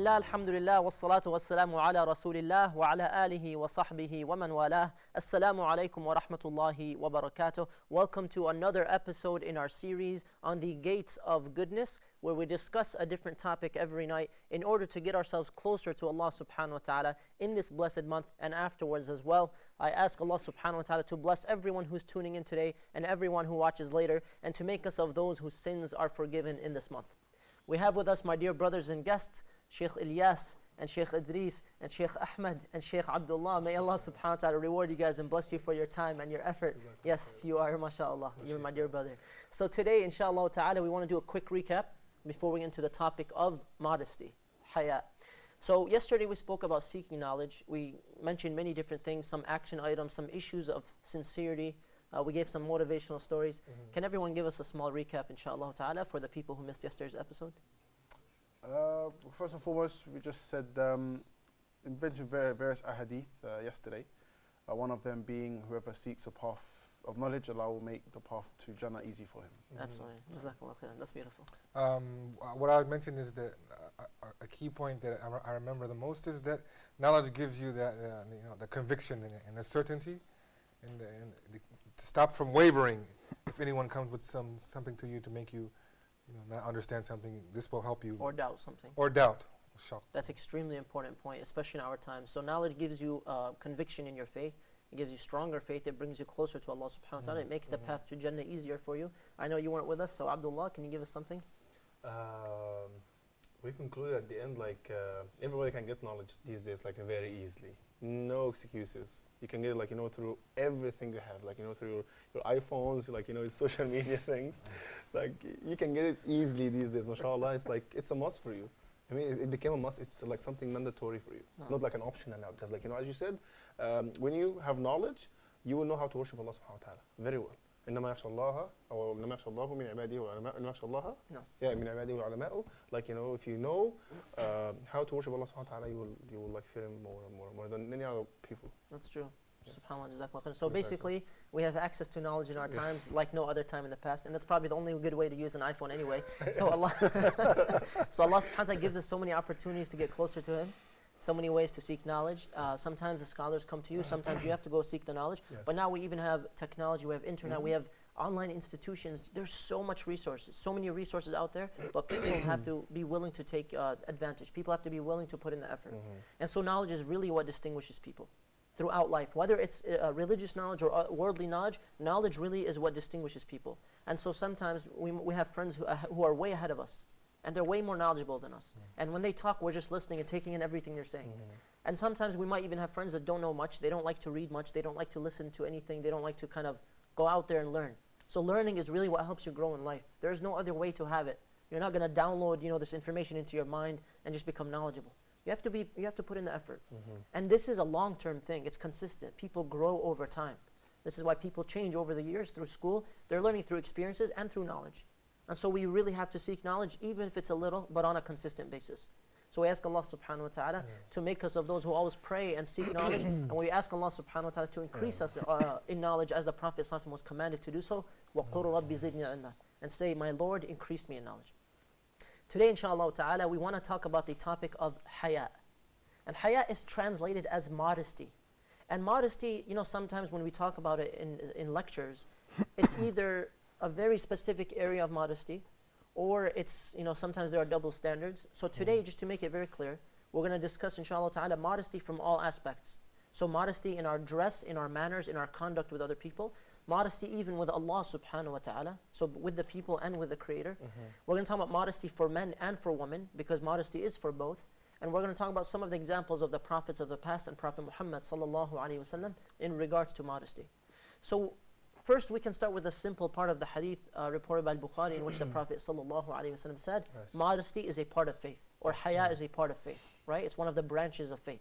Alhamdulillah, wassalatu wassalamu ala rasulillah wa ala alihi wa sahbihi wa man walah. Assalamu alaikum wa rahmatullahi wa barakatuh. Welcome to another episode in our series on the gates of goodness, where we discuss a different topic every night in order to get ourselves closer to Allah subhanahu wa ta'ala in this blessed month and afterwards as well. I ask Allah subhanahu wa ta'ala to bless everyone who's tuning in today and everyone who watches later, and to make us of those whose sins are forgiven in this month. We have with us my dear brothers and guests, Sheikh Ilyas and Sheikh Idris and Sheikh Ahmed and Sheikh Abdullah. May Allah subhanahu wa ta'ala reward you guys and bless you for your time and your effort. Yes, you are, mashallah. You're my dear brother. So today, inshallah ta'ala, we want to do a quick recap before we get into the topic of modesty, haya. So yesterday we spoke about seeking knowledge. We mentioned many different things, some action items, some issues of sincerity. We gave some motivational stories. Can everyone give us a small recap, inshallah ta'ala, for the people who missed yesterday's episode? First and foremost, we just said, mentioned various ahadith yesterday. One of them being, whoever seeks a path of knowledge, Allah will make the path to Jannah easy for him. Absolutely. Jazakallah khairan. That's beautiful. What I would mention is that a key point that I remember the most is that knowledge gives you that the conviction and the certainty, and to stop from wavering. If anyone comes with something to you to make you not understand something, this will help you. Or doubt something. Or doubt. That's extremely important point, especially in our time. So knowledge gives you conviction in your faith. It gives you stronger faith. It brings you closer to Allah subhanahu wa ta'ala. It makes the path to Jannah easier for you. I know you weren't with us, so Abdullah, can you give us something? We concluded at the end, everybody can get knowledge these days, very easily. No excuses. You can get it, through everything you have, through your iPhones, social media things. You can get it easily these days, mashallah. It's a must for you. I mean, it became a must. It's something mandatory for you, not like an option now. Because, as you said, when you have knowledge, you will know how to worship Allah subhanahu wa ta'ala very well. إنما يخشى الله أو إنما يخشى الله من عباده والعلماء إنما يخشى الله من عباده والعلماء. If you know how to worship Allah subhanahu wa ta'ala, you will fear him more than any other people. That's true. Yes. SubhanAllah, jazakallah. So basically, we have access to knowledge in our times like no other time in the past, and that's probably the only good way to use an iPhone anyway. So Allah subhanahu wa ta'ala gives us so many opportunities to get closer to Him. So many ways to seek knowledge. Sometimes the scholars come to you, sometimes you have to go seek the knowledge. Yes. But now we even have technology, we have internet, we have online institutions. There's so much resources, so many resources out there, but people have to be willing to take advantage. People have to be willing to put in the effort. And so knowledge is really what distinguishes people throughout life. Whether it's religious knowledge or worldly knowledge, knowledge really is what distinguishes people. And so sometimes we have friends who are way ahead of us, and they're way more knowledgeable than us. And when they talk, we're just listening and taking in everything they're saying. And sometimes we might even have friends that don't know much. They don't like to read much. They don't like to listen to anything. They don't like to kind of go out there and learn. So learning is really what helps you grow in life. There's no other way to have it. You're not going to download, this information into your mind and just become knowledgeable. You have to put in the effort. And this is a long-term thing. It's consistent. People grow over time. This is why people change over the years through school. They're learning through experiences and through knowledge. And so we really have to seek knowledge, even if it's a little, but on a consistent basis. So we ask Allah subhanahu wa ta'ala to make us of those who always pray and seek knowledge. And we ask Allah subhanahu wa ta'ala to increase us in knowledge, as the Prophet ﷺ was commanded to do so. وَقُلْ رَبِّ زِدْنِي عِلْمًا. And say, my Lord, increase me in knowledge. Today, inshallah ta'ala, we want to talk about the topic of haya. And haya is translated as modesty. And modesty, sometimes when we talk about it in lectures, it's either a very specific area of modesty, or it's, sometimes there are double standards. So today, just to make it very clear, we're going to discuss, inshallah ta'ala, modesty from all aspects. So modesty in our dress, in our manners, in our conduct with other people, modesty even with Allah subhanahu wa ta'ala, so with the people and with the Creator. We're going to talk about modesty for men and for women, because modesty is for both. And we're going to talk about some of the examples of the prophets of the past and Prophet Muhammad sallallahu alaihi wasallam in regards to modesty. So first, we can start with a simple part of the hadith reported by Bukhari, in which the Prophet ﷺ said, modesty is a part of faith, or haya is a part of faith, right? It's one of the branches of faith.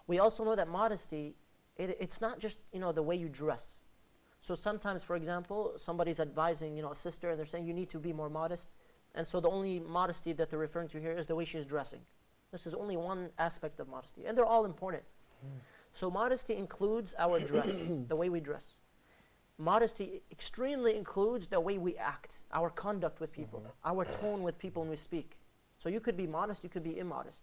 We also know that modesty, it's not just, the way you dress. So sometimes, for example, somebody's advising, a sister, and they're saying, you need to be more modest. And so the only modesty that they're referring to here is the way she's dressing. This is only one aspect of modesty, and they're all important. So modesty includes our dress, the way we dress. Modesty extremely includes the way we act, our conduct with people, our tone with people when we speak. So you could be modest, you could be immodest.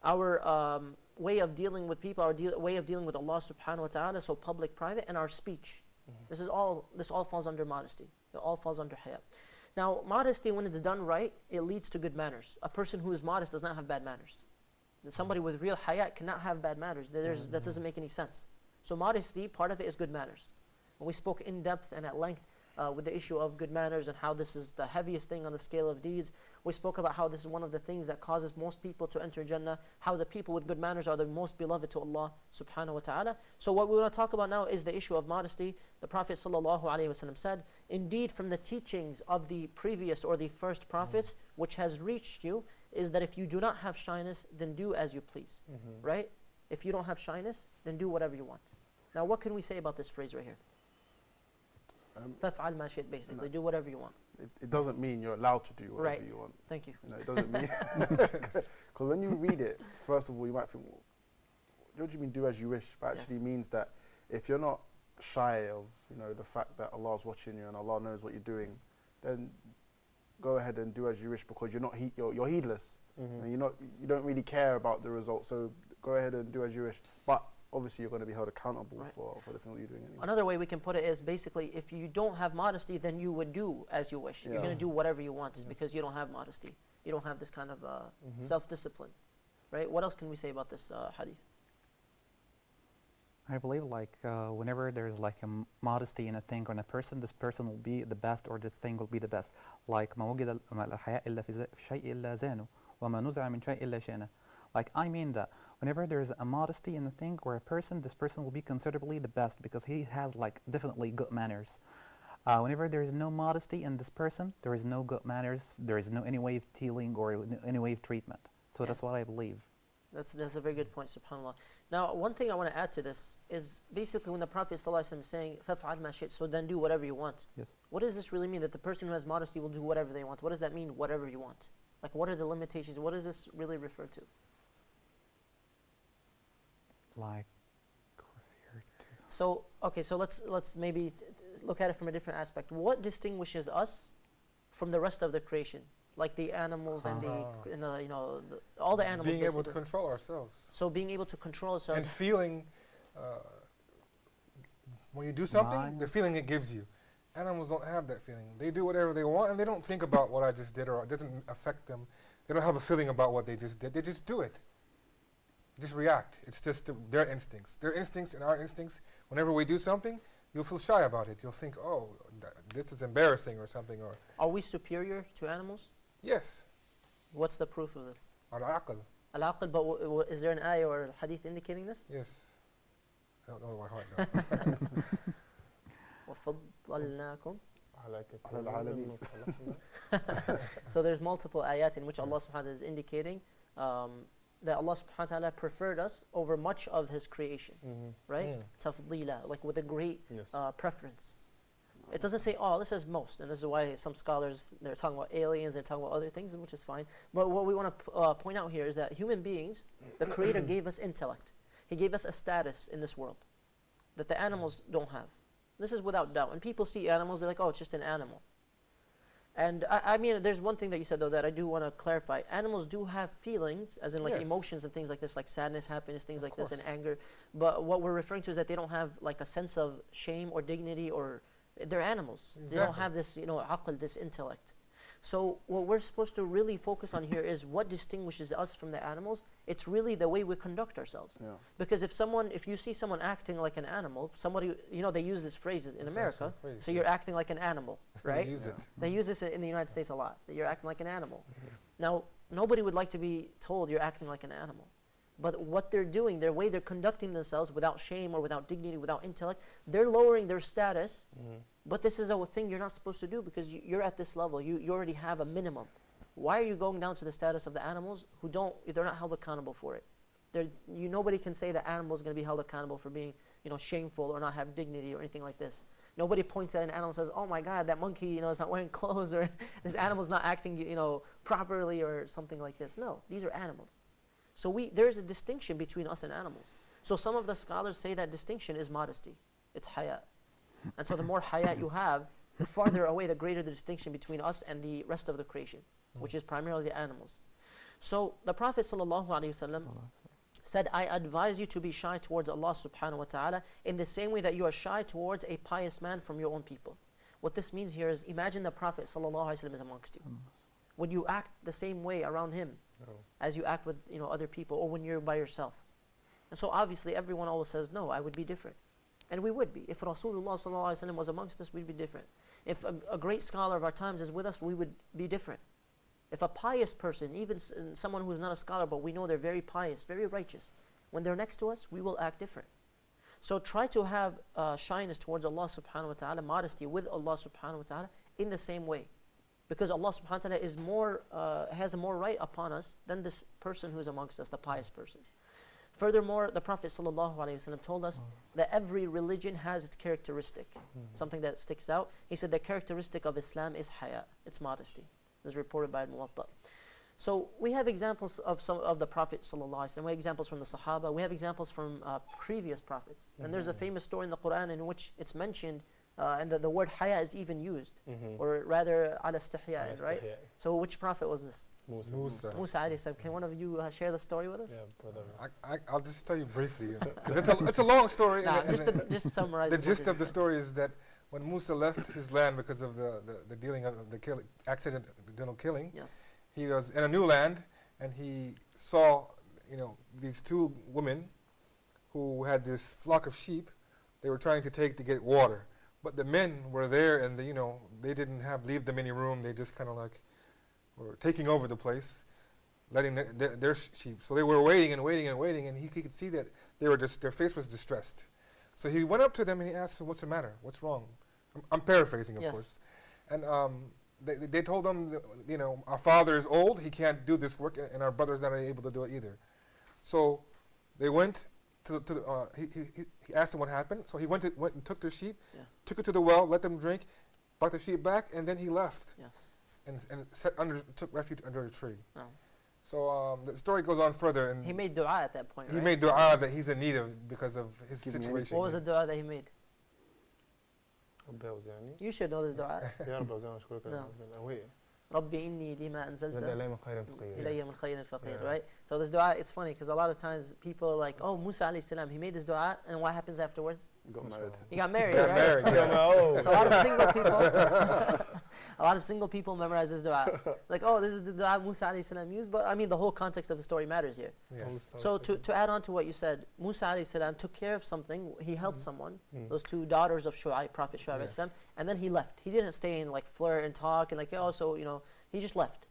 our way of dealing with people, our way of dealing with Allah subhanahu wa ta'ala, so public, private, and our speech. This all falls under modesty. It all falls under haya. Now, modesty, when it's done right, it leads to good manners. A person who is modest does not have bad manners. Somebody with real haya cannot have bad manners. That doesn't make any sense. So modesty, part of it is good manners. When we spoke in depth and at length with the issue of good manners and how this is the heaviest thing on the scale of deeds, we spoke about how this is one of the things that causes most people to enter Jannah, how the people with good manners are the most beloved to Allah subhanahu wa ta'ala. So what we want to talk about now is the issue of modesty. The Prophet sallallahu alaihi wasallam said, indeed from the teachings of the previous or the first prophets, which has reached you, is that if you do not have shyness, then do as you please. Right? If you don't have shyness, then do whatever you want. Now what can we say about this phrase right here? فَافْعَلْ مَا شِئْتَ, basically, do whatever you want. It doesn't mean you're allowed to do whatever you want. Thank you. It doesn't mean because when you read it, first of all, you might think, well, what do you mean do as you wish? But actually means that if you're not shy of the fact that Allah is watching you and Allah knows what you're doing, then go ahead and do as you wish, because you're heedless and you don't really care about the result. So go ahead and do as you wish. But obviously you're going to be held accountable for the thing that you're doing anyway. Another way we can put it is basically, if you don't have modesty, then you would do as you wish. You're going to do whatever you want because you don't have modesty. You don't have this kind of self-discipline. Right? What else can we say about this hadith? I believe whenever there's like a modesty in a thing or in a person, this person will be the best or this thing will be the best. Like ما وجد الحياء إلا في شيء إلا زانه وما نزع من شيء إلا شأنه. Like I mean that whenever there's a modesty in the thing or a person, this person will be considerably the best because he has like definitely good manners. Whenever there is no modesty in this person, there is no good manners, there is no any way of dealing or any way of treatment. So that's what I believe. That's a very good point, subhanAllah. Now, one thing I want to add to this is basically when the Prophet ﷺ is saying, فَافْعَلْ مَا شِئْتَ, so then do whatever you want. Yes. What does this really mean, that the person who has modesty will do whatever they want? What does that mean, whatever you want? Like, what are the limitations? What does this really refer to? Like, so let's maybe look at it from a different aspect. What distinguishes us from the rest of the creation, like the animals and all the animals? Being able to control ourselves. So being able to control ourselves and feeling when you do something, the feeling it gives you. Animals don't have that feeling. They do whatever they want and they don't think about what I just did, or it doesn't affect them. They don't have a feeling about what they just did. They just do it. Just react. It's just their instincts. Their instincts and our instincts, whenever we do something, you'll feel shy about it. You'll think, oh, this is embarrassing or something. Or are we superior to animals? Yes. What's the proof of this? Al-aql. Al-aql, but is there an ayah or hadith indicating this? Yes. I don't know by heart now. وَفَضَّلْنَاكُمْ عَلَى الْعَالَمِينَ. So there's multiple ayat in which Allah subhanahu wa ta'ala is indicating that Allah subhanahu wa ta'ala preferred us over much of His creation, right? Tafdila, like with a great preference. It doesn't say all, it says most, and this is why some scholars, they're talking about aliens, they're talking about other things, which is fine. But what we want to point out here is that human beings, the Creator gave us intellect. He gave us a status in this world that the animals don't have. This is without doubt. When people see animals, they're like, oh, it's just an animal. And I mean, there's one thing that you said, though, that I do want to clarify. Animals do have feelings, as in like emotions and things like this, like sadness, happiness, things like this, and anger. But what we're referring to is that they don't have like a sense of shame or dignity, or they're animals. They don't have this, aql, this intellect. So what we're supposed to really focus on here is what distinguishes us from the animals. It's really the way we conduct ourselves. Yeah. Because if you see someone acting like an animal, somebody, they use this phrase in America, so you're acting like an animal, right? They use it. They use this in the United States a lot, that you're acting like an animal. Now, nobody would like to be told you're acting like an animal. But what they're doing, their way they're conducting themselves without shame or without dignity, without intellect, they're lowering their status. But this is a thing you're not supposed to do because you're at this level. You already have a minimum. Why are you going down to the status of the animals they're not held accountable for it? Nobody can say that animal is going to be held accountable for being shameful or not have dignity or anything like this. Nobody points at an animal and says, oh my God, that monkey is not wearing clothes, or this animal's not acting properly or something like this. No, these are animals. So there's a distinction between us and animals. So some of the scholars say that distinction is modesty. It's haya. And so the more haya you have, the farther away, the greater the distinction between us and the rest of the creation, which is primarily the animals. So the Prophet ﷺ said, I advise you to be shy towards Allah subhanahu wa ta'ala in the same way that you are shy towards a pious man from your own people. What this means here is, imagine the Prophet ﷺ is amongst you. Would you act the same way around him No. as you act with other people, or when you're by yourself? And so obviously everyone always says, no, I would be different. And we would be. If Rasulullah ﷺ was amongst us, we'd be different. If a great scholar of our times is with us, we would be different. If a pious person, even someone who is not a scholar, but we know they're very pious, very righteous, when they're next to us, we will act different. So try to have shyness towards Allah subhanahu wa ta'ala, modesty with Allah subhanahu wa ta'ala in the same way. Because Allah subhanahu wa ta'ala is more, has more right upon us than this person who's amongst us, the pious person. Furthermore, the Prophet sallallahu alaihi wasallam told us that every religion has its characteristic, something that sticks out. He said the characteristic of Islam is haya, it's modesty. This is reported by Muwatta. So we have examples of some of the Prophet sallallahu alaihi wasallam. We have examples from the Sahaba. We have examples from previous prophets. And there's a famous story in the Quran in which it's mentioned, and the word haya is even used, or rather ala istihya, right? So which prophet was this? Musa. Musa alayhi salam. Can one of you share the story with us? Yeah, brother. I'll just tell you briefly, because it's a long story. Nah, and just summarize. the gist of the story is that when Musa left his land because of the dealing of the accidental killing, Yes. he was in a new land, and he saw, these two women who had this flock of sheep. They were trying to get water, but the men were there, and they didn't leave them any room. They just kind of were taking over the place, letting their sheep. So they were waiting and waiting and waiting, and he could see that their face was distressed. So he went up to them and he asked them, "What's the matter? What's wrong?" I'm paraphrasing, of Yes. course. And they told him, our father is old, he can't do this work, and our brother's not able to do it either. So they went he asked them what happened. So he went and took their sheep, took it to the well, let them drink, brought the sheep back, and then he left. Yes. And took refuge under a tree. Oh. So the story goes on further, and He made dua at that point, he right? made dua that he's in need of because of his Give me situation. What was the dua that he made? ربي أوزعني You should know this dua. يا رب أوزعني أشكرك No. هوية ربي إني لما أنزلت لدى إلي من خير فقير. إلي من خير فقير, Yeah. right? So this dua, it's funny because a lot of times people are like, oh, Musa alayhi salam, he made this dua, and what happens afterwards? Got married. He got married, Got right? married, yes. So a lot of single people, a lot of single people memorize this dua. Like, oh, this is the dua Musa alayhi salam used, but I mean the whole context of the story matters here. Yes. So to add on to what you said, Musa alayhi salam took care of something. He helped someone, those two daughters of Shu'aib, Prophet Shu'aib alayhi salam, and then he left. He didn't stay and flirt and talk and he just left.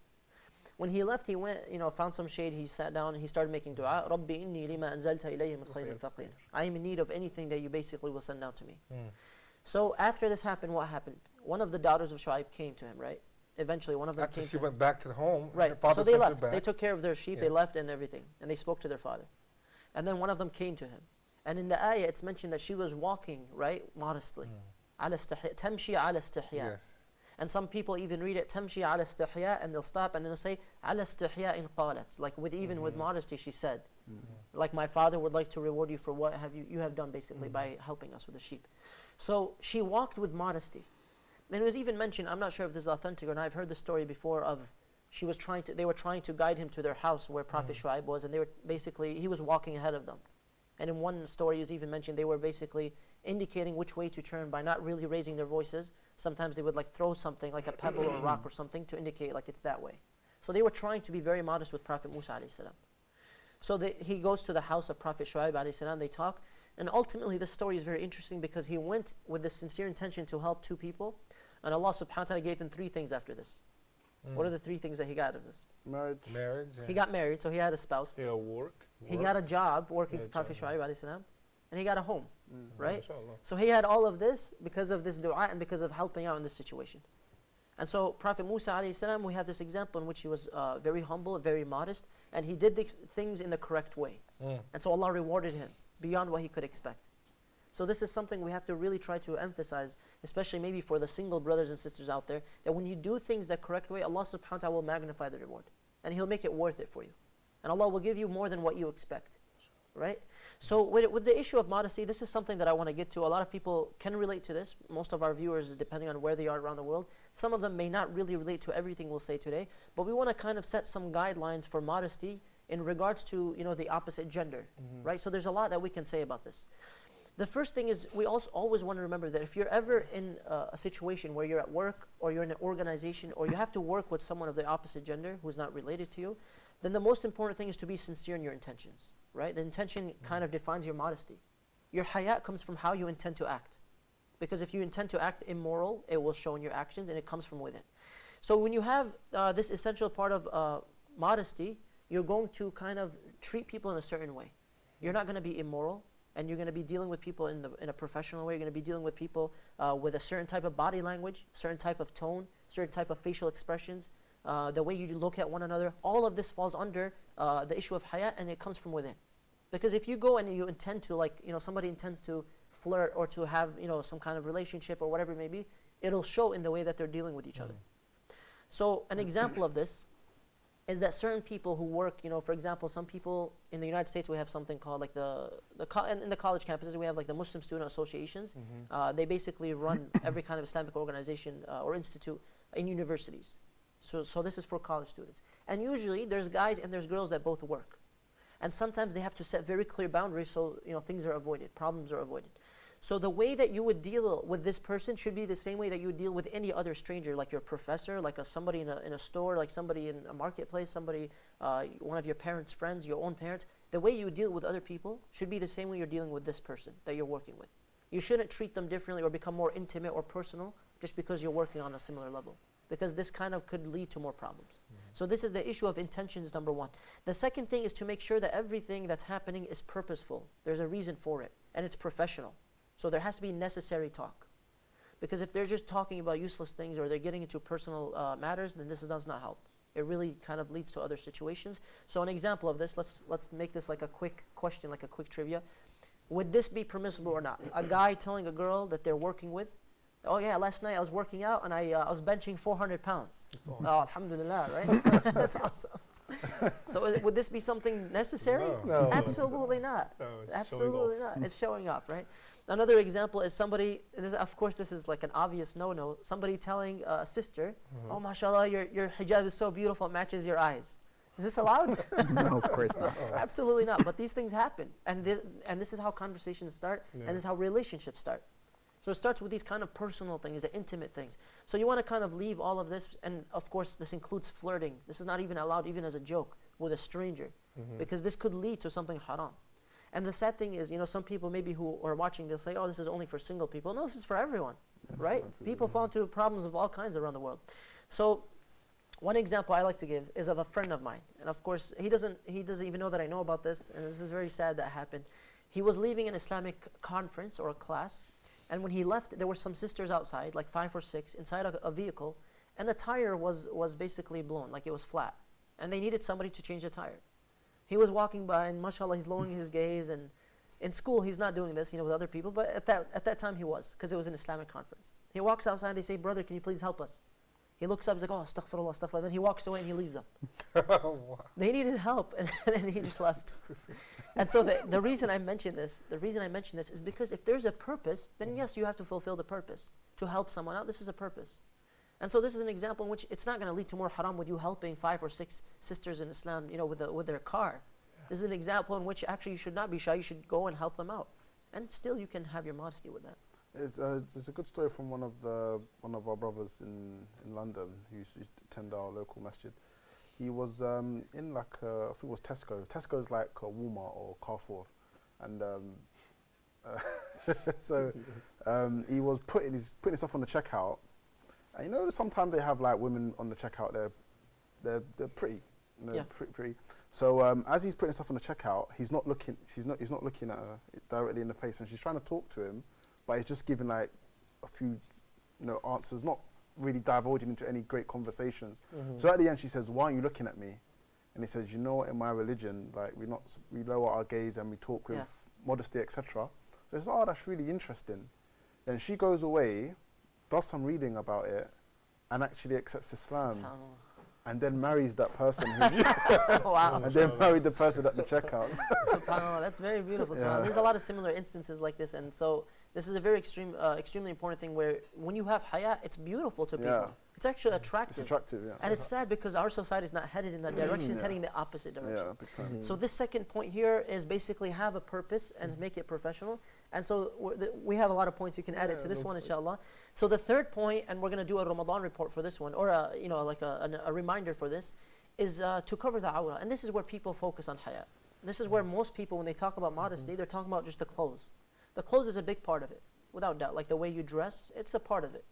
When he left, he went, found some shade, he sat down and he started making dua. Rabbi inni lima anzalta ilayya min khayrin faqir. I am in need of anything that you basically will send down to me. So after this happened, what happened? One of the daughters of Shu'aib came to him, right? Eventually, one of them After came she to him. went back to the home, her Right. father So they sent her left. back. They took care of their sheep. They Yes. left and everything. And they spoke to their father. And then one of them came to him. And in the ayah, it's mentioned that she was walking, right? Modestly. Tamshi ala istihya. Yes. And some people even read it, Tamshi ala istihya, and they'll stop and they'll say, ala istihya in qalat. Like even with modesty, she said. Like my father would like to reward you for what you have done basically by helping us with the sheep. So she walked with modesty. And it was even mentioned, I'm not sure if this is authentic or not, I've heard the story before of they were trying to guide him to their house where Prophet Shu'aib was, and he was walking ahead of them. And in one story is even mentioned, they were basically indicating which way to turn by not really raising their voices. Sometimes they would throw something like a pebble or a rock or something to indicate it's that way. So they were trying to be very modest with Prophet Musa alayhi salam. So he goes to the house of Prophet Shu'aib alayhi salam, they talk, and ultimately this story is very interesting because he went with the sincere intention to help two people, and Allah subhanahu wa ta'ala gave him three things after this. What are the three things that he got out of this? Marriage. Marriage. He got married, so he had a spouse. Yeah, work. He got a job working Yeah, for Prophet job. Shu'aib alayhi salam, and he got a home, right? MashaAllah. So he had all of this because of this dua and because of helping out in this situation. And so Prophet Musa alayhi salam, we have this example in which he was very humble, very modest, and he did these things in the correct way. And so Allah rewarded him beyond what he could expect. So this is something we have to really try to emphasize, especially maybe for the single brothers and sisters out there, that when you do things the correct way, Allah subhanahu wa ta'ala will magnify the reward. And He'll make it worth it for you. And Allah will give you more than what you expect. right? So with the issue of modesty, this is something that I want to get to. A lot of people can relate to this. Most of our viewers, depending on where they are around the world, some of them may not really relate to everything we'll say today, but we want to kind of set some guidelines for modesty in regards to, you know, the opposite gender, right? So there's a lot that we can say about this. The first thing is we also always want to remember that if you're ever in a situation where you're at work or you're in an organization or you have to work with someone of the opposite gender who's not related to you, then the most important thing is to be sincere in your intentions, right? The intention kind of defines your modesty. Your hayat comes from how you intend to act. Because if you intend to act immoral, it will show in your actions and it comes from within. So when you have this essential part of modesty, you're going to kind of treat people in a certain way. You're not going to be immoral, and you're going to be dealing with people in a professional way. You're going to be dealing with people with a certain type of body language, certain type of tone, certain type of facial expressions, the way you look at one another. All of this falls under the issue of hayat, and it comes from within. Because if you go and you intend to, like, you know, somebody intends to flirt or to have, you know, some kind of relationship or whatever it may be, it'll show in the way that they're dealing with each other. So an example of this is that certain people who work, you know, for example, some people in the United States, we have something called like in the college campuses, we have like the Muslim Student Associations. They basically run every kind of Islamic organization or institute in universities. So this is for college students. And usually there's guys and there's girls that both work. And sometimes they have to set very clear boundaries so, you know, things are avoided, problems are avoided. So the way that you would deal with this person should be the same way that you would deal with any other stranger, like your professor, like somebody in a store, like somebody in a marketplace, somebody, one of your parents' friends, your own parents. The way you deal with other people should be the same way you're dealing with this person that you're working with. You shouldn't treat them differently or become more intimate or personal just because you're working on a similar level, because this kind of could lead to more problems. So this is the issue of intentions, number one. The second thing is to make sure that everything that's happening is purposeful. There's a reason for it, and it's professional. So there has to be necessary talk. Because if they're just talking about useless things or they're getting into personal matters, then this does not help. It really kind of leads to other situations. So an example of this, let's make this like a quick question, like a quick trivia. Would this be permissible or not? A guy telling a girl that they're working with, oh yeah, last night I was working out and I was benching 400 pounds. Awesome. Oh, alhamdulillah, right? That's awesome. So would this be something necessary? No. Absolutely not. No, it's Absolutely not. It's showing off, right? Another example is somebody, of course this is like an obvious no-no, somebody telling a sister, oh mashallah, your hijab is so beautiful, it matches your eyes. Is this allowed? No, of course not. Absolutely not. But these things happen. And this is how conversations start, and this is how relationships start. So it starts with these kind of personal things, the intimate things. So you want to kind of leave all of this, and of course this includes flirting. This is not even allowed even as a joke with a stranger, because this could lead to something haram. And the sad thing is, you know, some people maybe who are watching, they'll say, oh, this is only for single people. No, this is for everyone, right? People fall into problems of all kinds around the world. So one example I like to give is of a friend of mine. And of course, he doesn't even know that I know about this, and this is very sad that happened. He was leaving an Islamic conference or a class, and when he left, there were some sisters outside, like 5 or 6, inside a vehicle, and the tire was basically blown, like it was flat. And they needed somebody to change the tire. He was walking by, and mashallah, he's lowering his gaze, and in school he's not doing this, you know, with other people, but at that time he was, because it was an Islamic conference. He walks outside, they say, brother, can you please help us? He looks up, he's like, oh, astaghfirullah, astaghfirullah. Then he walks away and he leaves them. They needed help, and then he just left. And so the reason I mention this is because if there's a purpose, then yes, you have to fulfill the purpose. To help someone out, this is a purpose. And so this is an example in which it's not going to lead to more haram with you helping 5 or 6 sisters in Islam, you know, with their car. This is an example in which actually you should not be shy. You should go and help them out, and still you can have your modesty with that. There's a good story from one of our brothers in London who used to attend our local masjid. He was in like I think it was Tesco. Tesco's like a Walmart or Carrefour, and so he was putting his stuff on the checkout. And you know, sometimes they have like women on the checkout. They're pretty, you know, Yeah. pretty. So as he's putting stuff on the checkout, he's not looking at her directly in the face, and she's trying to talk to him, but he's just giving like a few, you know, answers, not really divulging into any great conversations. So at the end, she says, "Why are you looking at me?" And he says, "You know, in my religion, like we lower our gaze and we talk with modesty, etc." So he says, "Oh, that's really interesting." Then she goes away, does some reading about it, and actually accepts Islam. and then marries that person who Wow. and then married the person at the checkouts. SubhanAllah, that's very beautiful. SubhanAllah. There's a lot of similar instances like this, and so this is a very extremely important thing where when you have haya, it's beautiful to people. It's actually attractive. It's attractive, yeah. And it's sad because our society is not headed in that direction, it's heading in the opposite direction. Yeah, big time. So this second point here is basically have a purpose and make it professional. And so we have a lot of points you can add it to this one, inshallah. So the third point, and we're going to do a Ramadan report for this one, or like a reminder for this, is to cover the awrah. And this is where people focus on haya. This is where most people, when they talk about modesty, they're talking about just the clothes. The clothes is a big part of it, without doubt. Like the way you dress, it's a part of it.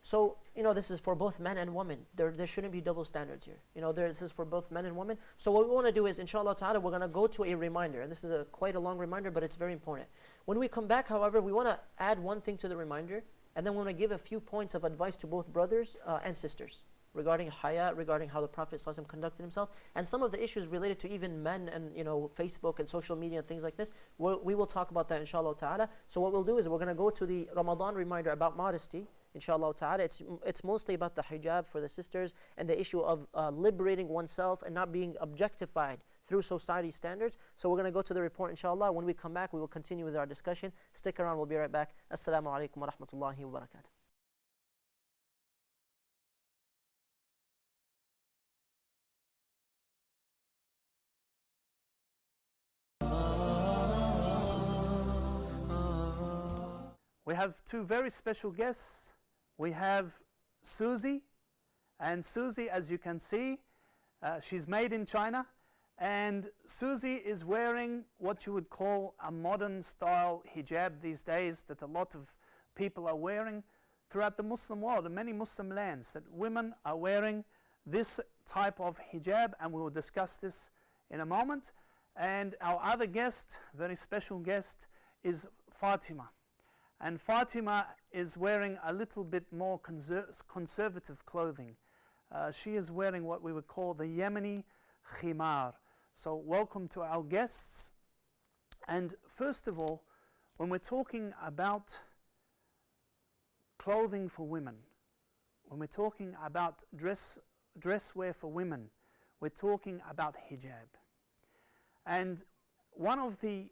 So, this is for both men and women. There shouldn't be double standards here. This is for both men and women. So what we want to do is, inshallah ta'ala, we're going to go to a reminder. And this is quite a long reminder, but it's very important. When we come back, however, we want to add one thing to the reminder, and then we want to give a few points of advice to both brothers and sisters regarding haya, regarding how the Prophet ﷺ conducted himself, and some of the issues related to even men and Facebook and social media and things like this. We will talk about that, inshallah ta'ala. So what we'll do is we're going to go to the Ramadan reminder about modesty, inshallah ta'ala. It's mostly about the hijab for the sisters and the issue of liberating oneself and not being objectified through society standards. So we're going to go to the report, inshallah. When we come back, we will continue with our discussion. Stick around, we'll be right back. Assalamu alaikum wa rahmatullahi wa barakatuh. We have two very special guests. We have Susie, and Susie, as you can see, she's made in China, and Susie is wearing what you would call a modern style hijab these days that a lot of people are wearing throughout the Muslim world and many Muslim lands, that women are wearing this type of hijab, and we will discuss this in a moment. And our other guest, very special guest, is Fatima. And Fatima is wearing a little bit more conservative clothing. She is wearing what we would call the Yemeni khimar. So welcome to our guests. And first of all, when we're talking about clothing for women, when we're talking about dress wear for women, we're talking about hijab. And one of the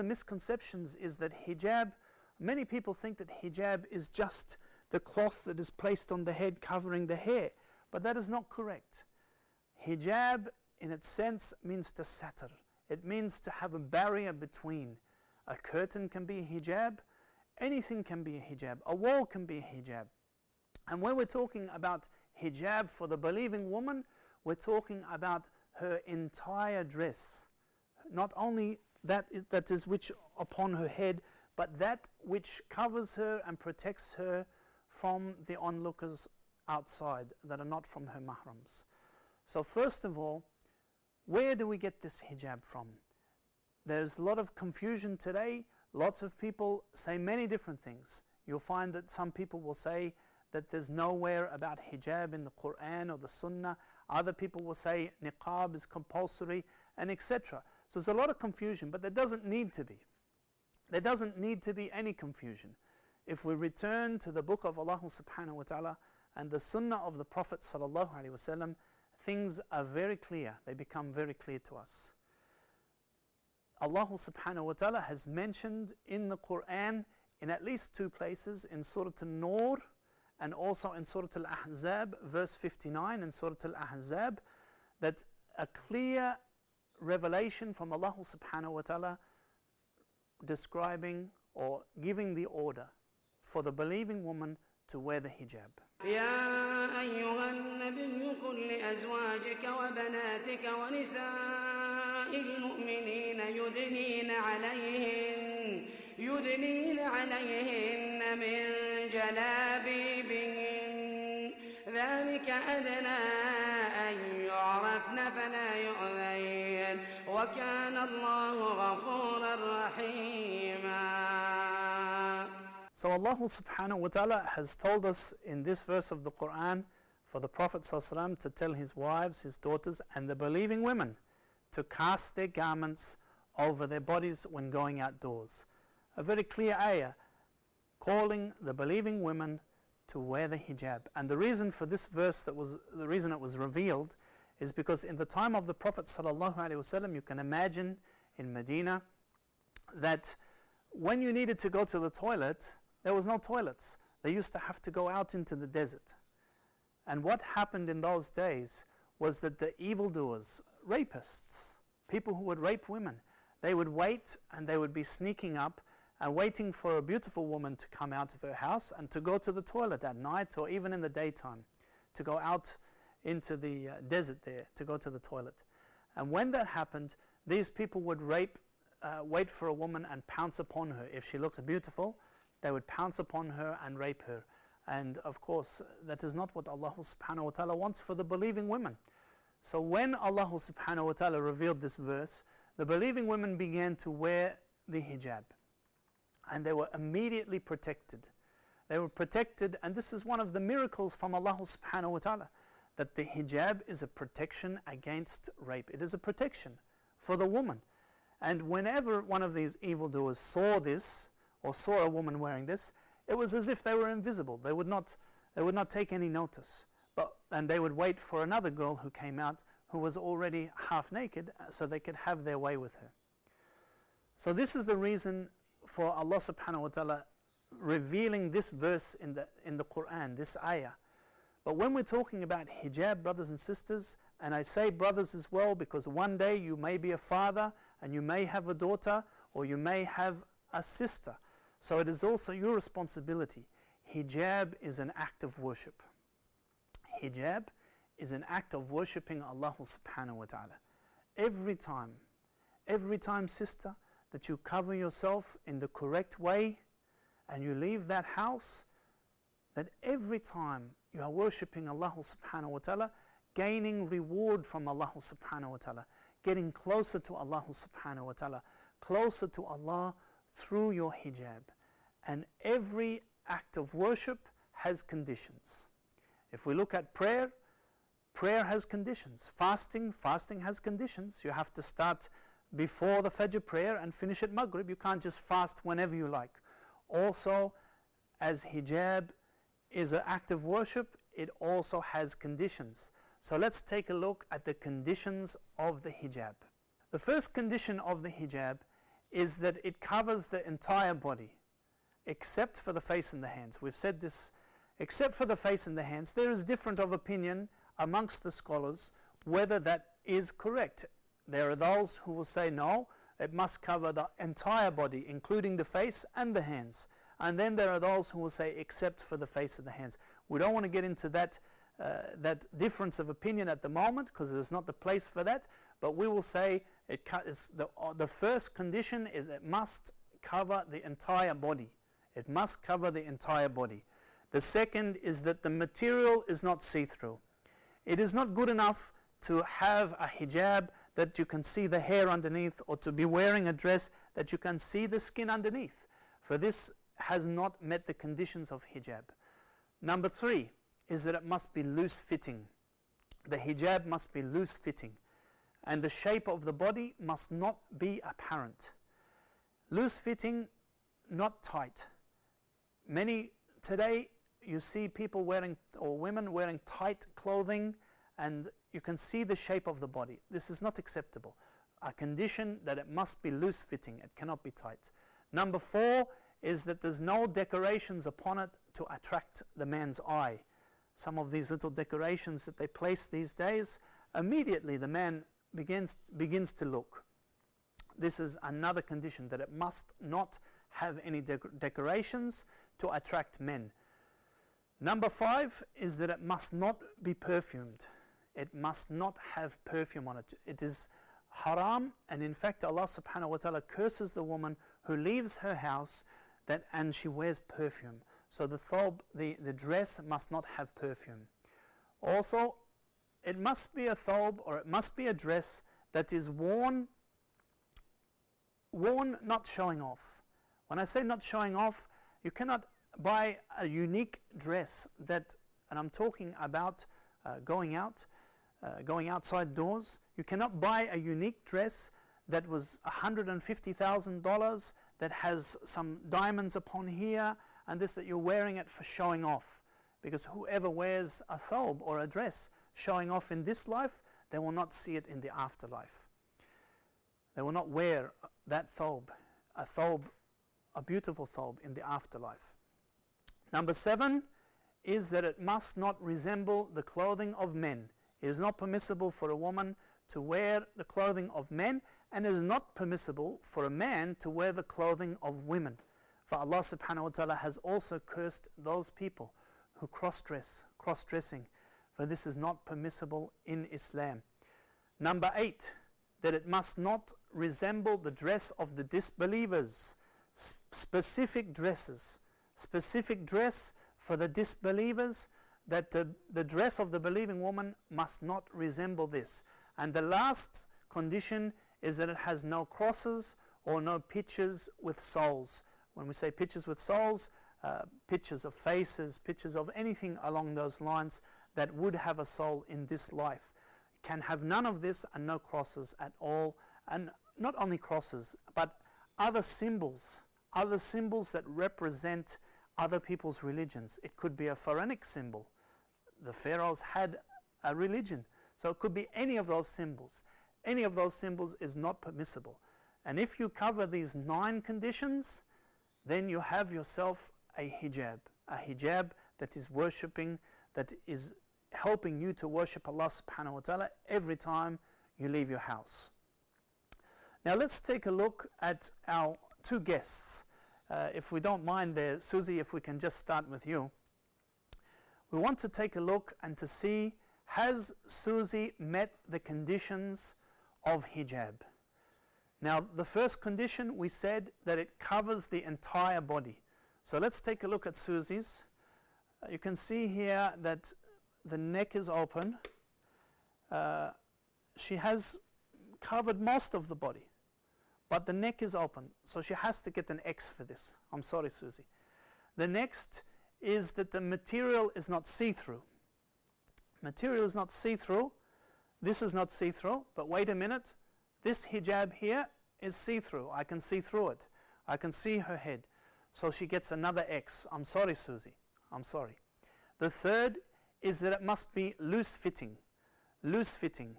misconceptions is that hijab, many people think that hijab is just the cloth that is placed on the head covering the hair, but that is not correct. Hijab in its sense means to satir. It means to have a barrier between. A curtain can be a hijab, anything can be a hijab, a wall can be a hijab. And when we're talking about hijab for the believing woman, we're talking about her entire dress. Not only that is which upon her head, but that which covers her and protects her from the onlookers outside that are not from her mahrams. So first of all, where do we get this hijab from? There's a lot of confusion today. Lots of people say many different things. You'll find that some people will say that there's nowhere about hijab in the Quran or the Sunnah. Other people will say niqab is compulsory, and etc. So there's a lot of confusion, but there doesn't need to be. There doesn't need to be any confusion. If we return to the book of Allah subhanahu wa ta'ala and the sunnah of the Prophet sallallahu alaihi wasallam, things are very clear. They become very clear to us. Allah subhanahu wa ta'ala has mentioned in the Quran in at least two places, in Surah An-Nur and also in Surah Al-Ahzab, verse 59 in Surah Al-Ahzab, that a clear revelation from Allah subhanahu wa ta'ala describing or giving the order for the believing woman to wear the hijab. يا أيها النبي قل لأزواجك وبناتك ونساء المؤمنين يدنين عليهن من جلابيبهن ذلك أدنى أن يعرفن فلا يؤذين وكان الله غفورا رحيما. So Allah subhanahu wa ta'ala has told us in this verse of the Quran for the Prophet ﷺ to tell his wives, his daughters and the believing women to cast their garments over their bodies when going outdoors. A very clear ayah calling the believing women to wear the hijab. And the reason for this verse, the reason it was revealed, is because in the time of the Prophet ﷺ, you can imagine in Medina that when you needed to go to the toilet, there was no toilets. They used to have to go out into the desert. And what happened in those days was that the evildoers, rapists, people who would rape women, they would wait and they would be sneaking up and waiting for a beautiful woman to come out of her house and to go to the toilet at night or even in the daytime, to go out into the desert there to go to the toilet. And when that happened, these people would wait for a woman and pounce upon her. If she looked beautiful, they would pounce upon her and rape her. And of course, that is not what Allah subhanahu wa ta'ala wants for the believing women. So when Allah subhanahu wa ta'ala revealed this verse, the believing women began to wear the hijab. And they were immediately protected. They were protected, and this is one of the miracles from Allah subhanahu wa ta'ala, that the hijab is a protection against rape. It is a protection for the woman. And whenever one of these evildoers saw this, or saw a woman wearing this, it was as if they were invisible. They would not take any notice. And they would wait for another girl who came out who was already half naked so they could have their way with her. So this is the reason for Allah subhanahu wa ta'ala revealing this verse in the Quran, this ayah. But when we're talking about hijab, brothers and sisters, and I say brothers as well because one day you may be a father and you may have a daughter or you may have a sister. So it is also your responsibility. Hijab is an act of worship. Hijab is an act of worshipping Allah subhanahu wa ta'ala. Every time, sister, that you cover yourself in the correct way and you leave that house, that every time you are worshipping Allah subhanahu wa ta'ala, gaining reward from Allah subhanahu wa ta'ala, getting closer to Allah subhanahu wa ta'ala, closer to Allah through your hijab. And every act of worship has conditions. If we look at prayer, prayer has conditions. Fasting has conditions. You have to start before the Fajr prayer and finish at Maghrib. You can't just fast whenever you like. Also, as hijab is an act of worship, it also has conditions. So let's take a look at the conditions of the hijab. The first condition of the hijab is that it covers the entire body, except for the face and the hands. We've said this, except for the face and the hands. There is different of opinion amongst the scholars whether that is correct. There are those who will say no, it must cover the entire body, including the face and the hands. And then there are those who will say except for the face and the hands. We don't want to get into that difference of opinion at the moment because there's not the place for that. But we will say the first condition is it must cover the entire body. It must cover the entire body. The second is that the material is not see-through. It is not good enough to have a hijab that you can see the hair underneath, or to be wearing a dress that you can see the skin underneath. For this has not met the conditions of hijab. Number 3 is that it must be loose-fitting. The hijab must be loose-fitting, and the shape of the body must not be apparent. Loose-fitting, not tight. Many today you see people wearing, or women wearing tight clothing, and you can see the shape of the body. This is not acceptable. A condition that it must be loose-fitting, it cannot be tight. Number 4 is that there's no decorations upon it to attract the man's eye. Some of these little decorations that they place these days, immediately the man begins to look. This is another condition, that it must not have any decorations to attract men. Number 5 is that it must not be perfumed. It must not have perfume on it. It is haram, and in fact Allah subhanahu wa ta'ala curses the woman who leaves her house and she wears perfume. So the thob, the dress must not have perfume. Also, it must be a thob, or it must be a dress that is worn not showing off. When I say not showing off, you cannot buy a unique dress that, and I'm talking about going outside doors. You cannot buy a unique dress that was $150,000, that has some diamonds upon here, and this, that you're wearing it for showing off. Because whoever wears a thobe or a dress showing off in this life, they will not see it in the afterlife. They will not wear that thobe, a beautiful thobe in the afterlife. Number 7 is that it must not resemble the clothing of men. It is not permissible for a woman to wear the clothing of men, and it is not permissible for a man to wear the clothing of women. For Allah subhanahu wa ta'ala has also cursed those people who cross-dressing, for this is not permissible in Islam. Number 8, that it must not resemble the dress of the disbelievers. Specific dress for the disbelievers, that the dress of the believing woman must not resemble this. And the last condition is that it has no crosses or no pictures with souls. When we say pictures with souls, pictures of faces, pictures of anything along those lines that would have a soul in this life. Can have none of this and no crosses at all. And not only crosses, but other symbols that represent other people's religions. It could be a pharaonic symbol. The pharaohs had a religion, so it could be any of those symbols. Any of those symbols is not permissible. And if you cover these 9 conditions, then you have yourself a hijab that is worshipping, that is helping you to worship Allah subhanahu wa ta'ala every time you leave your house. Now let's take a look at our 2 guests. If we don't mind there, Susie, if we can just start with you. We want to take a look and to see, has Susie met the conditions of hijab? Now the first condition, we said that it covers the entire body. So let's take a look at Susie's. You can see here that the neck is open. She has covered most of the body, but the neck is open, so she has to get an X for this. I'm sorry, Susie. The next is that the material is not see-through. Material is not see-through. This is not see-through, but wait a minute. This hijab here is see-through. I can see through it. I can see her head. So she gets another X. I'm sorry, Susie. I'm sorry. The third is that it must be loose-fitting. Loose-fitting.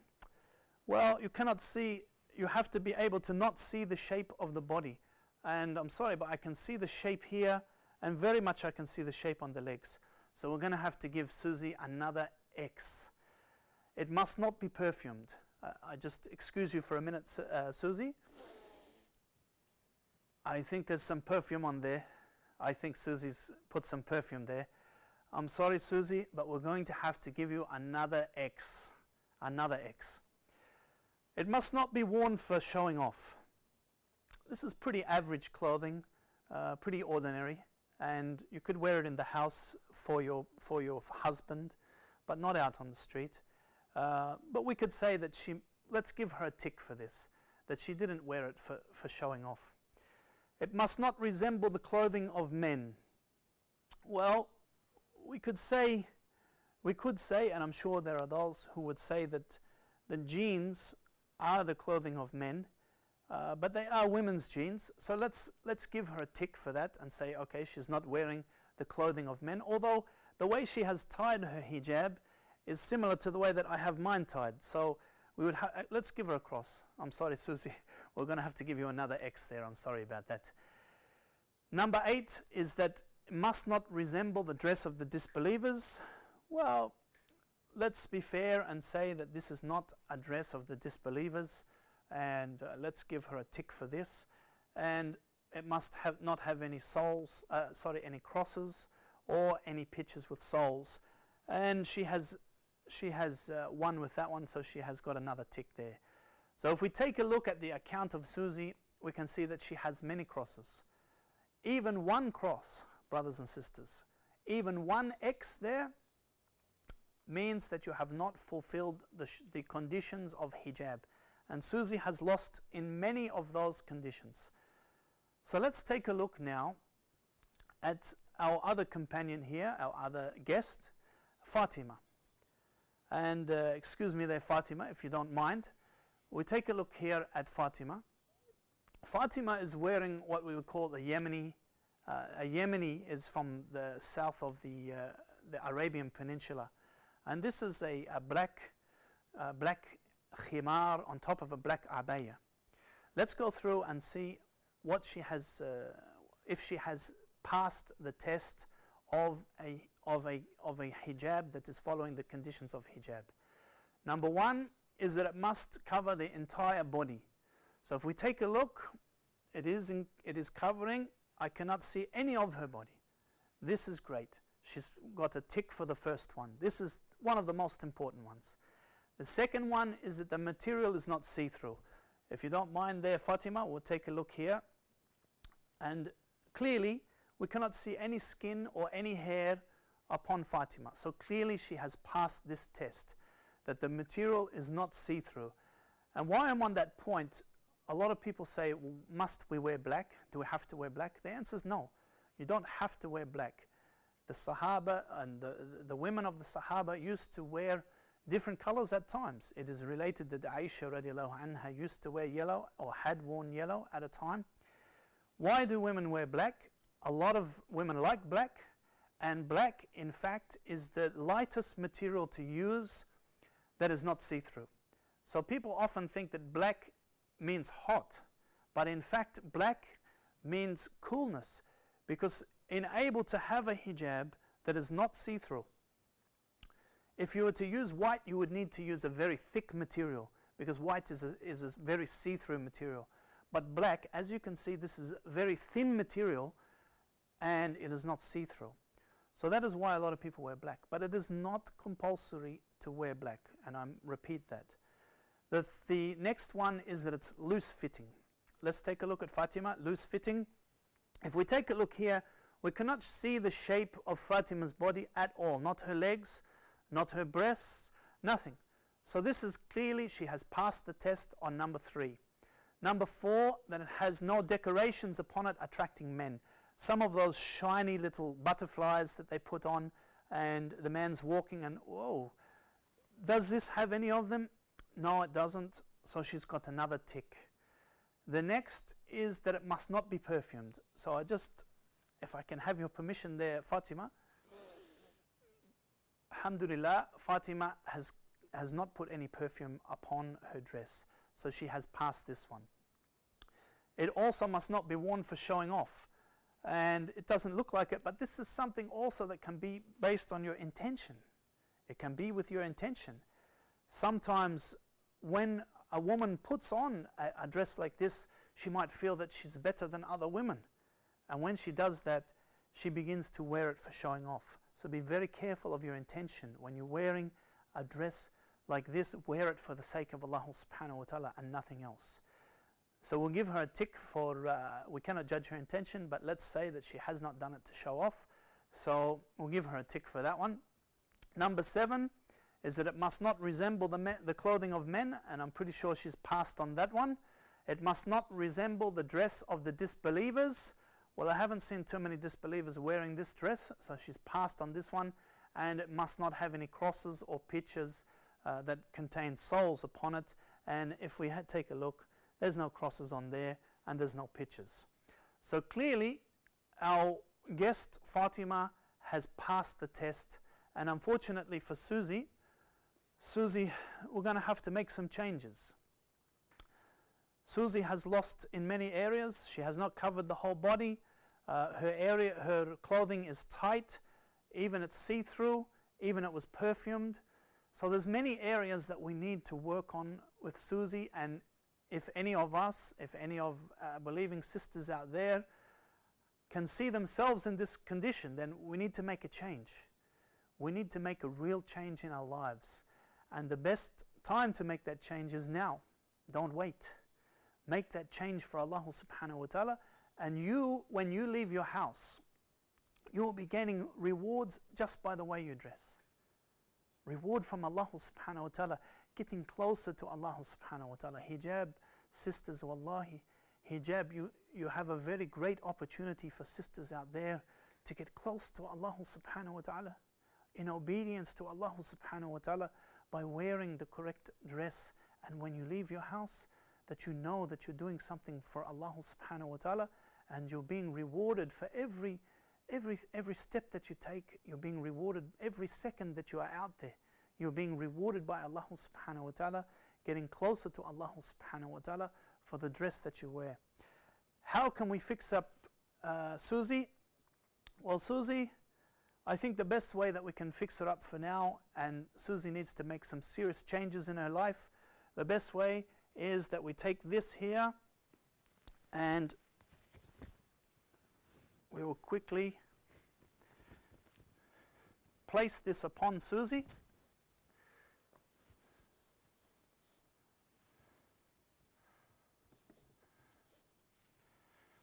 Well, you cannot see, you have to be able to not see the shape of the body. And I'm sorry, but I can see the shape here, and very much I can see the shape on the legs. So we're going to have to give Susie another X. It must not be perfumed. I just excuse you for a minute, Susie. I think there's some perfume on there. I think Susie's put some perfume there. I'm sorry, Susie, but we're going to have to give you another X. Another X. It must not be worn for showing off. This is pretty average clothing, pretty ordinary, and you could wear it in the house for your husband, but not out on the street. But we could say that let's give her a tick for this, that she didn't wear it for showing off. It must not resemble the clothing of men. Well, we could say, and I'm sure there are those who would say that the jeans are the clothing of men, but they are women's jeans. So let's give her a tick for that and say, okay, she's not wearing the clothing of men, although the way she has tied her hijab is similar to the way that I have mine tied. So we would let's give her a cross. I'm sorry, Susie. We're going to have to give you another X there. I'm sorry about that. Number 8 is that it must not resemble the dress of the disbelievers. Well, let's be fair and say that this is not a dress of the disbelievers, and let's give her a tick for this. And it must not have any any crosses or any pictures with souls. And she has won with that one, so she has got another tick there. So if we take a look at the account of Susie, we can see that she has many crosses. Even one cross, brothers and sisters, even one X there means that you have not fulfilled the conditions of hijab. And Susie has lost in many of those conditions. So let's take a look now at our other companion here, our other guest, Fatima. And excuse me there, Fatima, if you don't mind. We take a look here at Fatima. Fatima is wearing what we would call a Yemeni. A Yemeni is from the south of the the Arabian Peninsula. And this is a black khimar on top of a black abaya. Let's go through and see what she has, if she has passed the test of a hijab that is following the conditions of hijab. Number one is that it must cover the entire body. So if we take a look, it is covering. I cannot see any of her body. This is great. She's got a tick for the first one. This is one of the most important ones. The second one is that the material is not see-through. If you don't mind there, Fatima, we'll take a look here. And clearly, we cannot see any skin or any hair upon Fatima. So clearly she has passed this test, that the material is not see-through. And while I'm on that point, a lot of people say, well, must we wear black? Do we have to wear black? The answer is no. You don't have to wear black. The Sahaba and the women of the Sahaba used to wear different colors at times. It is related that Aisha radiallahu anha used to wear yellow or had worn yellow at a time. Why do women wear black? A lot of women like black, and black in fact is the lightest material to use that is not see-through. So people often think that black means hot, but in fact black means coolness, because able to have a hijab that is not see-through. If you were to use white, you would need to use a very thick material, because white is a very see-through material. But black, as you can see, this is a very thin material and it is not see-through. So that is why a lot of people wear black. But it is not compulsory to wear black, and I repeat that. The next one is that it's loose-fitting. Let's take a look at Fatima, loose-fitting. If we take a look here, we cannot see the shape of Fatima's body at all, not her legs, not her breasts, nothing. So this is clearly, she has passed the test on number 3. Number 4, that it has no decorations upon it attracting men. Some of those shiny little butterflies that they put on, and the man's walking and, whoa, does this have any of them? No, it doesn't. So she's got another tick. The next is that it must not be perfumed. So if I can have your permission there, Fatima. Alhamdulillah, Fatima has not put any perfume upon her dress. So she has passed this one. It also must not be worn for showing off. And it doesn't look like it, but this is something also that can be based on your intention. It can be with your intention. Sometimes when a woman puts on a dress like this, she might feel that she's better than other women. And when she does that, she begins to wear it for showing off. So be very careful of your intention. When you're wearing a dress like this, wear it for the sake of Allah subhanahu wa ta'ala and nothing else. So we'll give her a tick for, we cannot judge her intention, but let's say that she has not done it to show off. So we'll give her a tick for that one. Number 7 is that it must not resemble the clothing of men, and I'm pretty sure she's passed on that one. It must not resemble the dress of the disbelievers. Well, I haven't seen too many disbelievers wearing this dress, so she's passed on this one. And it must not have any crosses or pictures that contain souls upon it. And if we take a look, there's no crosses on there and there's no pictures. So clearly, our guest Fatima has passed the test. And unfortunately for Susie, we're going to have to make some changes. Susie has lost in many areas. She has not covered the whole body. Her clothing is tight. Even it's see-through. Even it was perfumed. So there's many areas that we need to work on with Susie. And if any of us, if any of believing sisters out there can see themselves in this condition, then we need to make a change. We need to make a real change in our lives. And the best time to make that change is now. Don't wait. Make that change for Allah subhanahu wa ta'ala. And when you leave your house, you will be gaining rewards just by the way you dress. Reward from Allah subhanahu wa ta'ala, getting closer to Allah subhanahu wa ta'ala. Hijab, sisters, wallahi, hijab, you have a very great opportunity for sisters out there to get close to Allah subhanahu wa ta'ala, in obedience to Allah subhanahu wa ta'ala, by wearing the correct dress. And when you leave your house, that you know that you're doing something for Allah subhanahu wa ta'ala, and you're being rewarded for every every step that you take, you're being rewarded. Every second that you are out there, you're being rewarded by Allah subhanahu wa ta'ala, getting closer to Allah subhanahu wa ta'ala for the dress that you wear. How can we fix up Susie? Well, Susie, I think the best way that we can fix her up for now, and Susie needs to make some serious changes in her life, the best way is that we take this here and we will quickly place this upon Susie.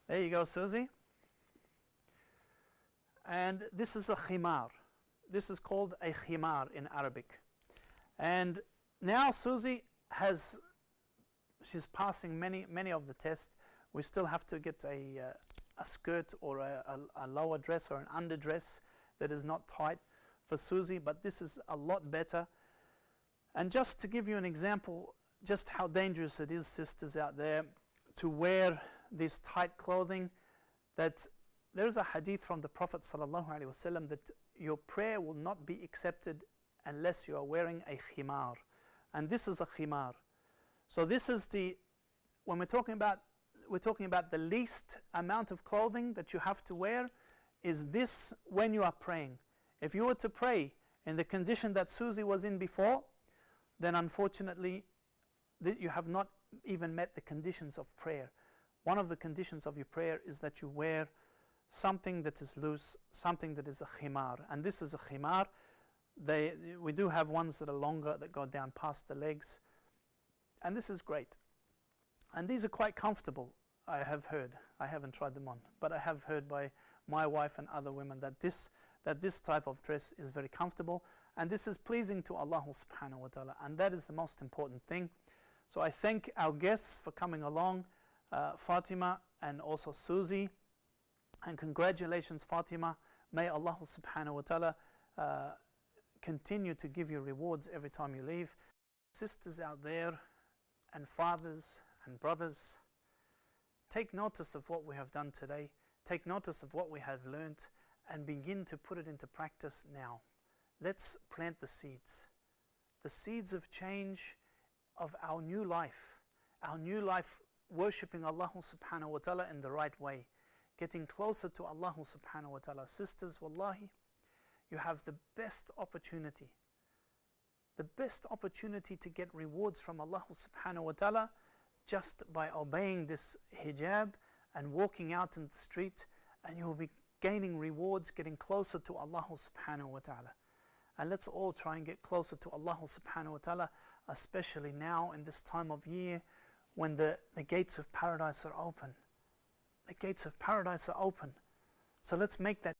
There you go, Susie. And this is a khimar. This is called a khimar in Arabic. And now Susie she's passing many of the tests. We still have to get a skirt or a lower dress or an underdress that is not tight for Susie, but this is a lot better. And just to give you an example, just how dangerous it is, sisters out there, to wear this tight clothing, that there's a hadith from the Prophet ﷺ that your prayer will not be accepted unless you are wearing a khimar. And this is a khimar. So this is when we're talking about the least amount of clothing that you have to wear is this when you are praying. If you were to pray in the condition that Susie was in before, then unfortunately you have not even met the conditions of prayer. One of the conditions of your prayer is that you wear something that is loose, something that is a khimar. And this is a khimar. We do have ones that are longer, that go down past the legs. And this is great. And these are quite comfortable, I have heard. I haven't tried them on, but I have heard by my wife and other women that this type of dress is very comfortable, and this is pleasing to Allah subhanahu wa ta'ala, and that is the most important thing. So I thank our guests for coming along, Fatima and also Susie, and congratulations, Fatima. May Allah subhanahu wa ta'ala continue to give you rewards every time you leave. Sisters out there and fathers and brothers, take notice of what we have done today, take notice of what we have learnt, and begin to put it into practice now. Let's plant the seeds of change of our new life worshipping Allah subhanahu wa ta'ala in the right way, getting closer to Allah subhanahu wa ta'ala. Sisters, wallahi, you have the best opportunity to get rewards from Allah subhanahu wa ta'ala just by obeying this hijab and walking out in the street, and you will be gaining rewards, getting closer to Allah subhanahu wa ta'ala. And let's all try and get closer to Allah subhanahu wa ta'ala, especially now in this time of year when the gates of paradise are open. The gates of paradise are open. So let's make that.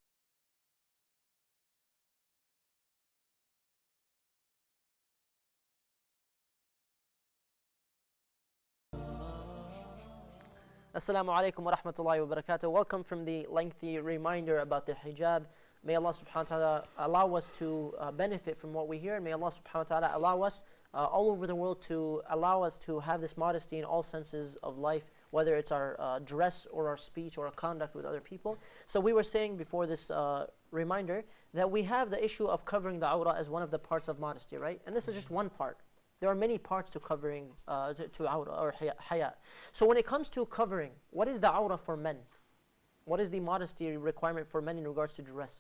Assalamu alaikum wa rahmatullahi wa barakatuh. Welcome from the lengthy reminder about the hijab. May Allah subhanahu wa ta'ala allow us to benefit from what we hear, and may Allah subhanahu wa ta'ala allow us all over the world to allow us to have this modesty in all senses of life, whether it's our dress or our speech or our conduct with other people. So we were saying before this reminder that we have the issue of covering the awrah as one of the parts of modesty, right? And this is just one part. There are many parts to covering, to awrah or haya. So when it comes to covering, what is the awrah for men? What is the modesty requirement for men in regards to dress?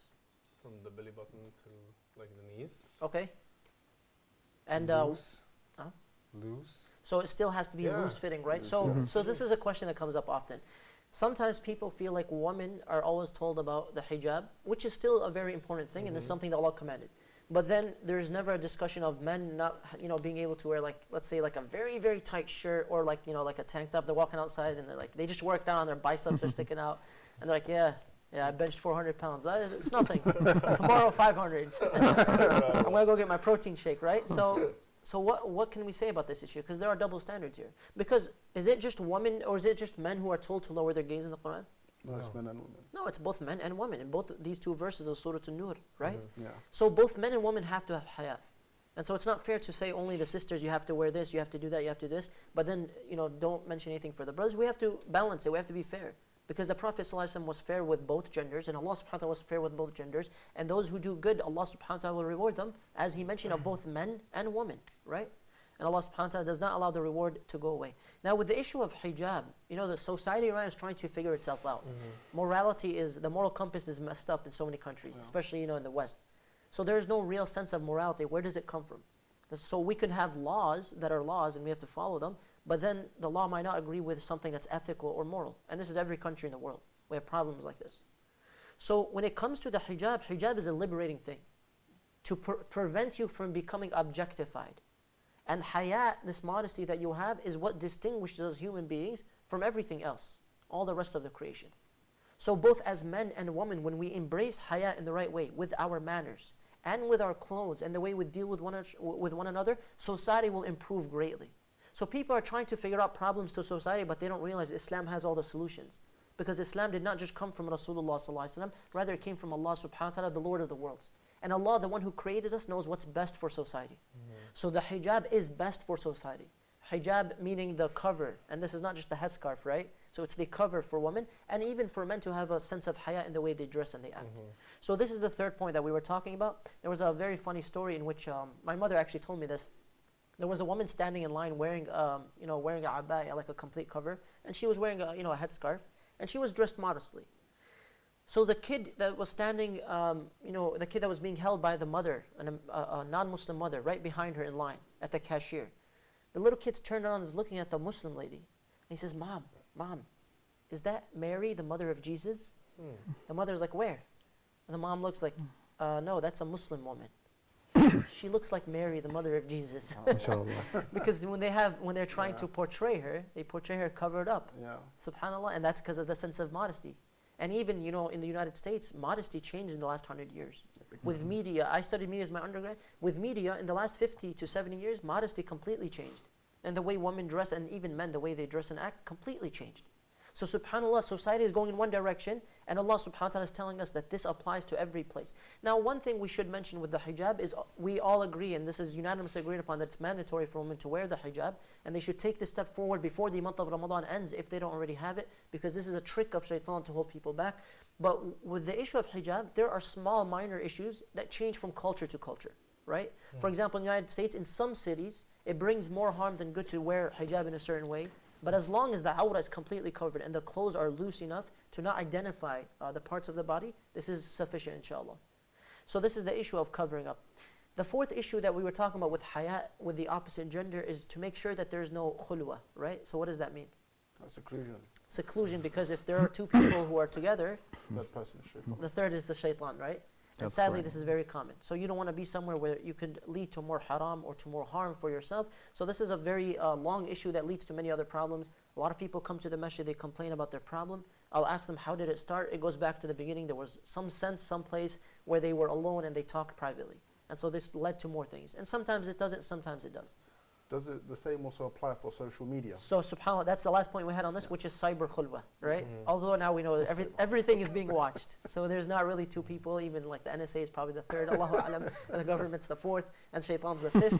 From the belly button to like the knees. Okay. And loose. So it still has to be loose fitting, right? So this is a question that comes up often. Sometimes people feel like women are always told about the hijab, which is still a very important thing, and it's something that Allah commanded. But then there's never a discussion of men not, being able to wear, like, let's say, like a very, very tight shirt, or like, like a tank top. They're walking outside and they just work down, their biceps are sticking out, and they're like, yeah, I benched 400 pounds. It's nothing. Tomorrow 500. I'm gonna go get my protein shake, right? So what can we say about this issue? Because there are double standards here. Because is it just women or is it just men who are told to lower their gaze in the Quran? No, it's men and women. No, it's both men and women in both these two verses of Surah An-Nur, right? Yeah. So both men and women have to have haya. And so it's not fair to say only the sisters, you have to wear this, you have to do that, you have to do this, but then, don't mention anything for the brothers. We have to balance it, we have to be fair. Because the Prophet ﷺ was fair with both genders, and Allah subhanahu wa ta'ala was fair with both genders. And those who do good, Allah subhanahu wa ta'ala will reward them, as He mentioned, of both men and women, right? And Allah subhanahu wa ta'ala does not allow the reward to go away. Now with the issue of hijab, you know, the society right now is trying to figure itself out. Morality is, the moral compass is messed up in so many countries, especially, you know, in the West. So there is no real sense of morality. Where does it come from? So we could have laws that are laws and we have to follow them, but then the law might not agree with something that's ethical or moral. And this is every country in the world. We have problems like this. So when it comes to the hijab, hijab is a liberating thing to prevent you from becoming objectified. And haya, this modesty that you have, is what distinguishes us human beings from everything else, all the rest of the creation. So both as men and women, when we embrace haya in the right way, with our manners, and with our clothes, and the way we deal with one another, society will improve greatly. So people are trying to figure out problems to society, but they don't realize Islam has all the solutions. Because Islam did not just come from Rasulullah sallallahu alaihi wasallam, rather it came from Allah subhanahu wa ta'ala, the Lord of the worlds. And Allah, the one who created us, knows what's best for society. So the hijab is best for society. Hijab meaning the cover, and this is not just the headscarf, right? So it's the cover for women, and even for men to have a sense of haya in the way they dress and they act. So this is the third point that we were talking about. There was a very funny story in which my mother actually told me this. There was a woman standing in line wearing, wearing a abaya, like a complete cover, and she was wearing a headscarf, and she was dressed modestly. So the kid that was standing, the kid that was being held by the mother, a non-Muslim mother, right behind her in line at the cashier. The little kid's turned around and is looking at the Muslim lady. And he says, Mom, is that Mary, the mother of Jesus? The mother's like, where? And the mom looks like, no, that's a Muslim woman. She looks like Mary, the mother of Jesus. Because when they're trying to portray her, they portray her covered up. Subhanallah, and that's because of the sense of modesty. And even, in the United States, modesty changed in the last 100 years. With media, I studied media as my undergrad. With media, in the last 50 to 70 years, modesty completely changed. And the way women dress, and even men, the way they dress and act, completely changed. So subhanAllah, society is going in one direction, and Allah subhanahu wa ta'ala is telling us that this applies to every place. Now one thing we should mention with the hijab is we all agree, and this is unanimously agreed upon, that it's mandatory for women to wear the hijab, and they should take this step forward before the month of Ramadan ends if they don't already have it, because this is a trick of shaitan to hold people back. But with the issue of hijab, there are small minor issues that change from culture to culture, right? For example, in the United States, in some cities, it brings more harm than good to wear hijab in a certain way. But as long as the awrah is completely covered and the clothes are loose enough to not identify the parts of the body, this is sufficient, inshallah. So this is the issue of covering up. The fourth issue that we were talking about with hayat, with the opposite gender, is to make sure that there is no khulwa, right? So what does that mean? Seclusion. Seclusion, because if there are two people who are together, That person is shaitan. the third is the shaitan, right? And That's sadly, correct. this is very common. So you don't want to be somewhere where you could lead to more haram or to more harm for yourself. So this is a very long issue that leads to many other problems. A lot of people come to the masjid, they complain about their problem. I'll ask them, how did it start? It goes back to the beginning. There was some sense, some place where they were alone and they talked privately. And so this led to more things. And sometimes it doesn't, sometimes it does. Does it the same also apply for social media? So subhanAllah, that's the last point we had on this, which is cyber khulwa, right? Although now we know that everything is being watched. So there's not really two people, even like the NSA is probably the third, Allahu A'lam, and the government's the fourth, and shaitan's the fifth.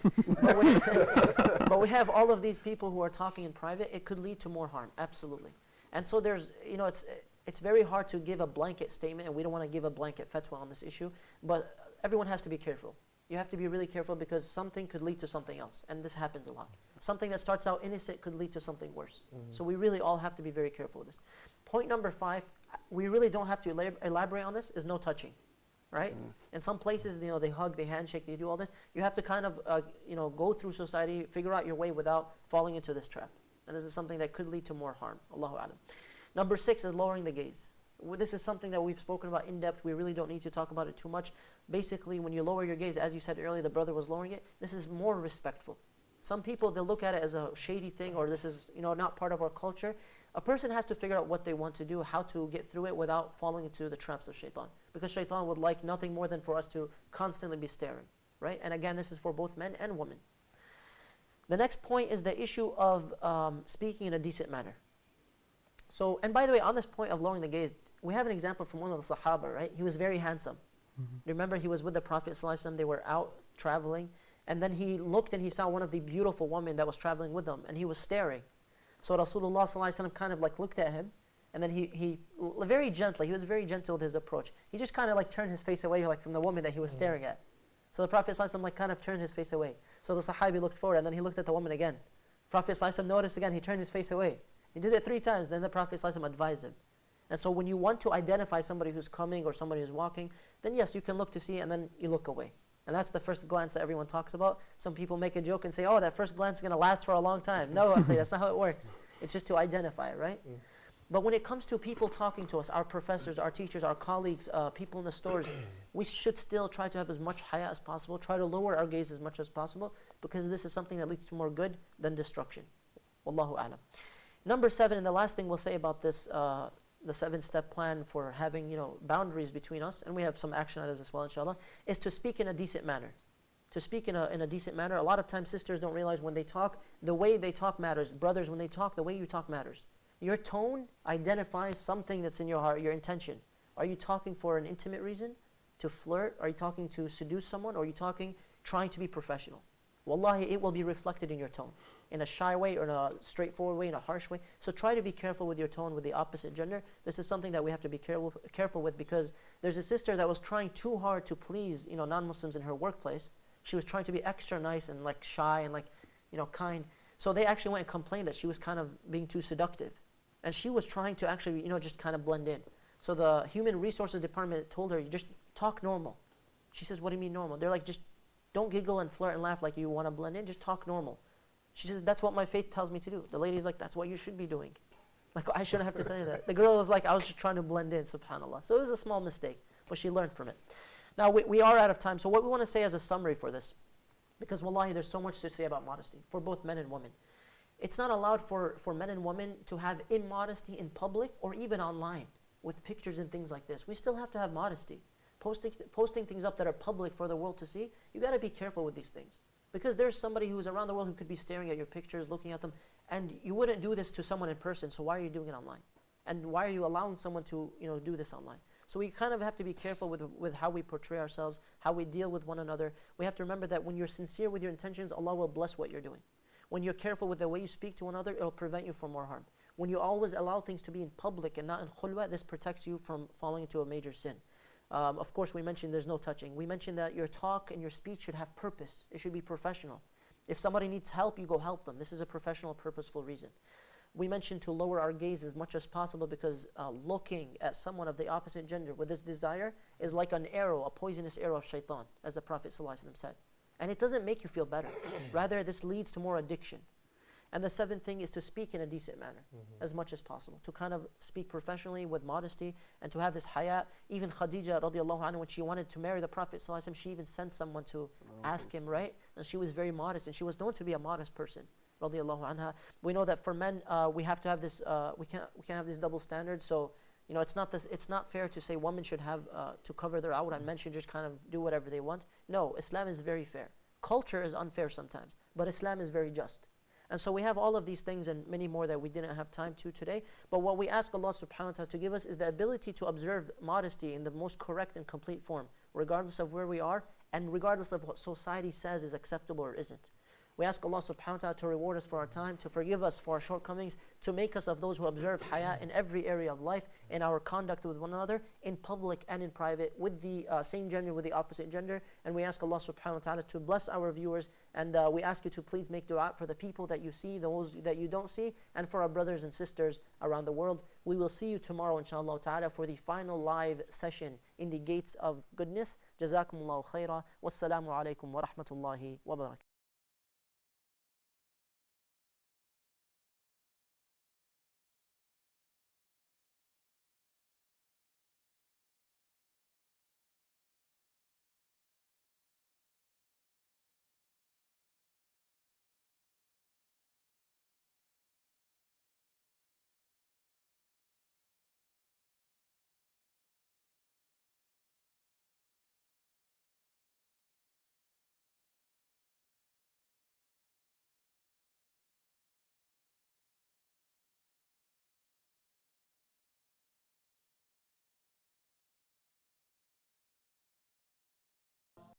But we have all of these people who are talking in private. It could lead to more harm, absolutely. And so there's, it's very hard to give a blanket statement, and we don't want to give a blanket fatwa on this issue, but everyone has to be careful. You have to be really careful because something could lead to something else, and this happens a lot. Something that starts out innocent could lead to something worse. So we really all have to be very careful with this. Point number 5, we really don't have to elaborate on this, is no touching, right? In some places, they hug, they handshake, they do all this. You have to kind of, go through society, figure out your way without falling into this trap. And this is something that could lead to more harm. Allahu A'lam. Number 6 is lowering the gaze. This is something that we've spoken about in depth. We really don't need to talk about it too much. Basically, when you lower your gaze, as you said earlier, the brother was lowering it, this is more respectful. Some people, they'll look at it as a shady thing, or this is not part of our culture. A person has to figure out what they want to do, how to get through it without falling into the traps of shaitan. Because shaitan would like nothing more than for us to constantly be staring, right? And again, this is for both men and women. The next point is the issue of speaking in a decent manner. So, and by the way, on this point of lowering the gaze, we have an example from one of the Sahaba, right? He was very handsome. Remember, he was with the Prophet ﷺ, they were out traveling, and then he looked and he saw one of the beautiful women that was traveling with them, and he was staring. So Rasulullah ﷺ kind of like looked at him, And then very gently, he was very gentle with his approach. He just kind of like turned his face away like from the woman that he was staring at. So the Prophet ﷺ like kind of turned his face away. So the Sahabi looked forward and then he looked at the woman again. Prophet ﷺ noticed again, he turned his face away. He did it 3 times, then the Prophet ﷺ advised him. And so when you want to identify somebody who's coming or somebody who's walking, then yes, you can look to see and then you look away. And that's the first glance that everyone talks about. Some people make a joke and say, oh, that first glance is going to last for a long time. No, that's not how it works. It's just to identify, right? But when it comes to people talking to us, our professors, our teachers, our colleagues, people in the stores, we should still try to have as much haya as possible, try to lower our gaze as much as possible, because this is something that leads to more good than destruction. Wallahu a'lam. Number 7, and the last thing we'll say about this, the 7-step plan for having, boundaries between us, and we have some action items as well, inshallah, is to speak in a decent manner. To speak in a decent manner. A lot of times sisters don't realize when they talk, the way they talk matters. Brothers, when they talk, the way you talk matters. Your tone identifies something that's in your heart, your intention. Are you talking for an intimate reason? To flirt? Are you talking to seduce someone? Or are you talking, trying to be professional? Wallahi, it will be reflected in your tone. In a shy way or in a straightforward way, in a harsh way. So try to be careful with your tone with the opposite gender. This is something that we have to be careful with, because there's a sister that was trying too hard to please non-Muslims in her workplace. She was trying to be extra nice and like shy and like kind. So they actually went and complained that she was kind of being too seductive. And she was trying to actually just kind of blend in. So the human resources department told her, you just talk normal. She says, what do you mean normal? They're like, just don't giggle and flirt and laugh like you want to blend in, just talk normal. She says, that's what my faith tells me to do. The lady's like, that's what you should be doing. Like, I shouldn't have to tell you that. The girl was like, I was just trying to blend in, subhanAllah. So it was a small mistake, but she learned from it. Now, we are out of time, so what we want to say as a summary for this, because wallahi, there's so much to say about modesty, for both men and women. It's not allowed for men and women to have immodesty in public or even online with pictures and things like this. We still have to have modesty. Posting things up that are public for the world to see, you got to be careful with these things. Because there's somebody who's around the world who could be staring at your pictures, looking at them, and you wouldn't do this to someone in person, so why are you doing it online? And why are you allowing someone to do this online? So we kind of have to be careful with how we portray ourselves, how we deal with one another. We have to remember that when you're sincere with your intentions, Allah will bless what you're doing. When you're careful with the way you speak to one another, it'll prevent you from more harm. When you always allow things to be in public and not in khulwa, this protects you from falling into a major sin. Of course, we mentioned there's no touching. We mentioned that your talk and your speech should have purpose. It should be professional. If somebody needs help, you go help them. This is a professional, purposeful reason. We mentioned to lower our gaze as much as possible, because looking at someone of the opposite gender with this desire is like an arrow, a poisonous arrow of shaitan, as the Prophet ﷺ said. And it doesn't make you feel better. Rather, this leads to more addiction. And the 7th thing is to speak in a decent manner, as much as possible. To kind of speak professionally with modesty and to have this haya. Even Khadija radiallahu anha, when she wanted to marry the Prophet ﷺ, she even sent someone to ask him, right? And she was very modest, and she was known to be a modest person, radiallahu anha. We know that for men, we have to have this, we can't have this double standard. So, it's not fair to say women should have to cover their awrah and men should just kind of do whatever they want. No, Islam is very fair. Culture is unfair sometimes, but Islam is very just. And so we have all of these things and many more that we didn't have time to today. But what we ask Allah subhanahu wa ta'ala to give us is the ability to observe modesty in the most correct and complete form, regardless of where we are and regardless of what society says is acceptable or isn't. We ask Allah subhanahu wa ta'ala to reward us for our time, to forgive us for our shortcomings, to make us of those who observe haya in every area of life, in our conduct with one another, in public and in private, with the same gender, with the opposite gender. And we ask Allah subhanahu wa ta'ala to bless our viewers, and we ask you to please make dua for the people that you see, those that you don't see, and for our brothers and sisters around the world. We will see you tomorrow inshallah ta'ala for the final live session in the gates of goodness. Jazakumullahu khaira. Wassalamu alaikum wa rahmatullahi wa barakatuh.